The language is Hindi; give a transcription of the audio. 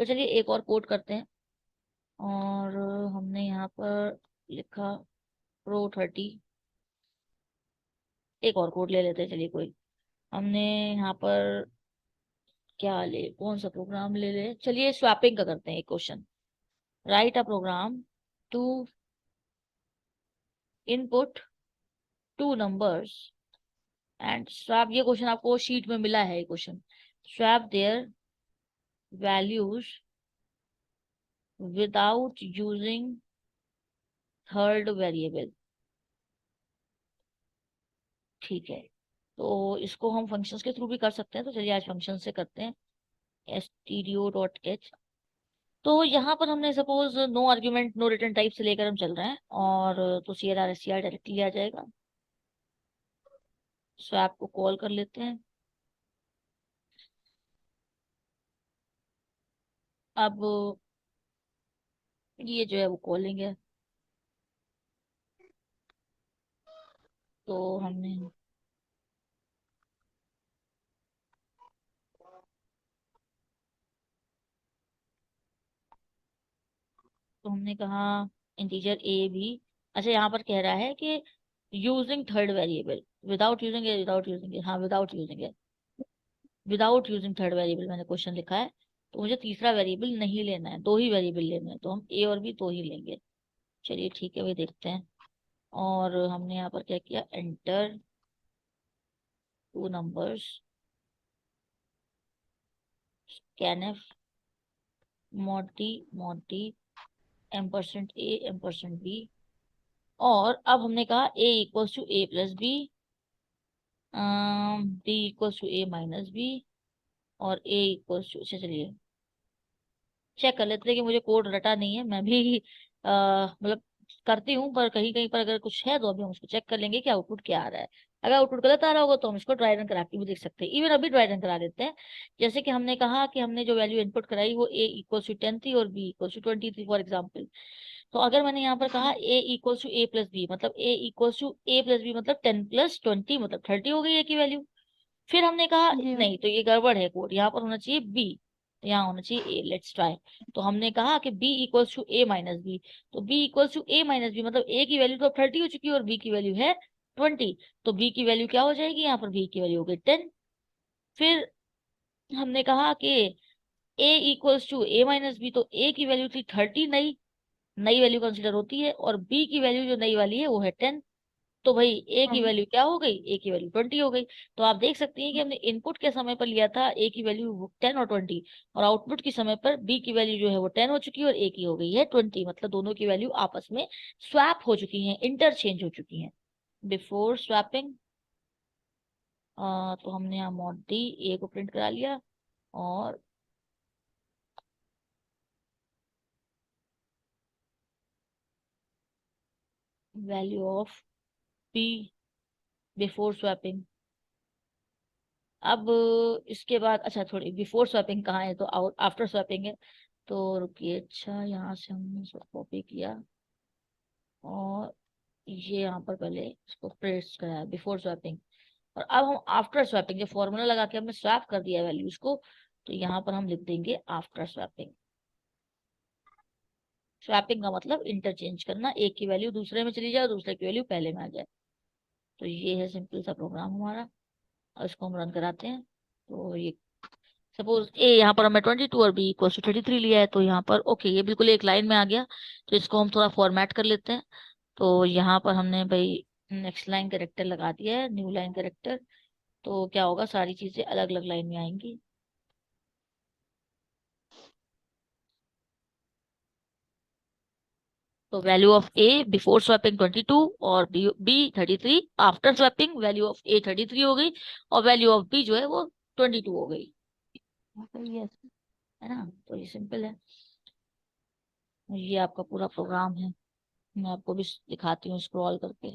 तो चलिए एक और कोड करते हैं। और हमने यहाँ पर लिखा pro 30। एक और कोड ले लेते हैं, चलिए कोई। हमने यहाँ पर क्या ले, कौन सा प्रोग्राम ले ले, चलिए स्वैपिंग का करते हैं एक question. Right a program to input two numbers and swap. ये क्वेश्चन आपको शीट में मिला है, ये question. Swap their values without using third variable. ठीक है, तो इसको हम फंक्शंस के थ्रू भी कर सकते हैं, तो चलिए आज फंक्शन से करते हैं। stdio.h। तो यहाँ पर हमने suppose no argument no return type से लेकर हम चल रहे हैं, और तो CLR SCR डायरेक्टली आ जाएगा। स्वैप को कॉल कर लेते हैं। अब ये जो है वो कॉलिंग है, तो हमने कहा इंटीजर A B। अच्छा, यहाँ पर कह रहा है कि using third variable, without using है, विदाउट यूजिंग है, हाँ विदाउट यूजिंग है। विदाउट यूजिंग थर्ड वेरिएबल मैंने क्वेश्चन लिखा है, तो मुझे तीसरा वेरिएबल नहीं लेना है, दो ही वेरिएबल लेना है, तो हम A और B दो ही लेंगे। चलिए ठीक है, वही देखते हैं। और हमने यहाँ पर क्या किया, एंटर टू नंबर्स, स्कैनफ, मोटी मोटी, M%A M%B। और अब हमने कहा A=A+B, B=A-B, और अच्छा चलिए चेक कर लेते हैं कि मुझे कोड रटा नहीं है। मैं भी मतलब करती हूँ, पर कहीं कहीं पर अगर कुछ है तो अभी हम उसको चेक कर लेंगे कि आउटपुट क्या आ रहा है। अगर आउटपुट गलत आ रहा होगा तो हम इसको ड्राई रन करा के भी देख सकते हैं। इवन अभी ड्राई रन करा देते हैं। जैसे कि हमने कहा कि हमने जो वैल्यू इनपुट कराई वो A=10 थी और B=20 थी फॉर एग्जाम्पल। तो अगर मैंने यहाँ पर कहा A=A+B, मतलब A=A+B मतलब 10+20 मतलब 30 हो गई A की वैल्यू। फिर हमने कहा जी मैम। नहीं, तो ये गड़बड़ है कोड, यहाँ पर होना चाहिए B, यहाँ होना चाहिए A। Let's try. तो हमने कहा कि B=A-B, तो B=A-B मतलब A की वैल्यू तो अब 30 हो चुकी है और B की वैल्यू है 20। तो B की वैल्यू क्या हो जाएगी, यहाँ पर B की वैल्यू हो गई 10। फिर हमने कहा कि A=A-B, तो A की वैल्यू थी 30, नई नई वैल्यू कंसिडर होती है, और B की वैल्यू जो नई वाली है वो है 10। तो भाई ए की हाँ। वैल्यू क्या हो गई, ए की वैल्यू 20 हो गई। तो आप देख सकती हैं कि हमने इनपुट के समय पर लिया था ए की वैल्यू 10 और 20, और आउटपुट के समय पर बी की वैल्यू जो है वो 10 हो चुकी है और ए की हो गई है 20। मतलब दोनों की वैल्यू आपस में स्वैप हो चुकी हैं, इंटरचेंज हो चुकी हैं। बिफोर स्वैपिंग तो हमने यहाँ मॉड डी ए को प्रिंट करा लिया, और value of B before swapping. अब इसके बाद अच्छा, थोड़ी बिफोर स्वैपिंग कहाँ है, तो आफ्टर स्वैपिंग है। तो रुकिए, अच्छा यहाँ से हमने इसको कॉपी किया, और ये यहाँ पर पहले इसको पेस्ट कराया बिफोर स्वैपिंग। और अब हम आफ्टर स्वैपिंग, जो फॉर्मूला लगा के हमने स्वैप कर दिया वैल्यूज को, तो यहाँ पर हम लिख देंगे आफ्टर स्वैपिंग। स्वैपिंग का मतलब इंटरचेंज करना, एक की वैल्यू दूसरे में चली जाए और दूसरे की वैल्यू पहले में आ जाए। तो ये है सिंपल सा प्रोग्राम हमारा, और इसको हम रन कराते हैं। तो ये सपोज ए यहाँ पर हमने 22 और B=33 लिया है, तो यहाँ पर ओके ये बिल्कुल एक लाइन में आ गया। तो इसको हम थोड़ा फॉर्मेट कर लेते हैं। तो यहाँ पर हमने भाई नेक्स्ट लाइन करेक्टर लगा दिया है, न्यू लाइन करेक्टर। तो क्या होगा, सारी चीजें अलग अलग लाइन में आएंगी। तो value of A before swapping 22, और B 33। After swapping value of A 33 हो गई, और वैल्यू ऑफ बी जो है वो 22 हो गई। यस, है ना। तो ये सिंपल है, ये आपका पूरा प्रोग्राम है। मैं आपको भी दिखाती हूँ स्क्रॉल करके।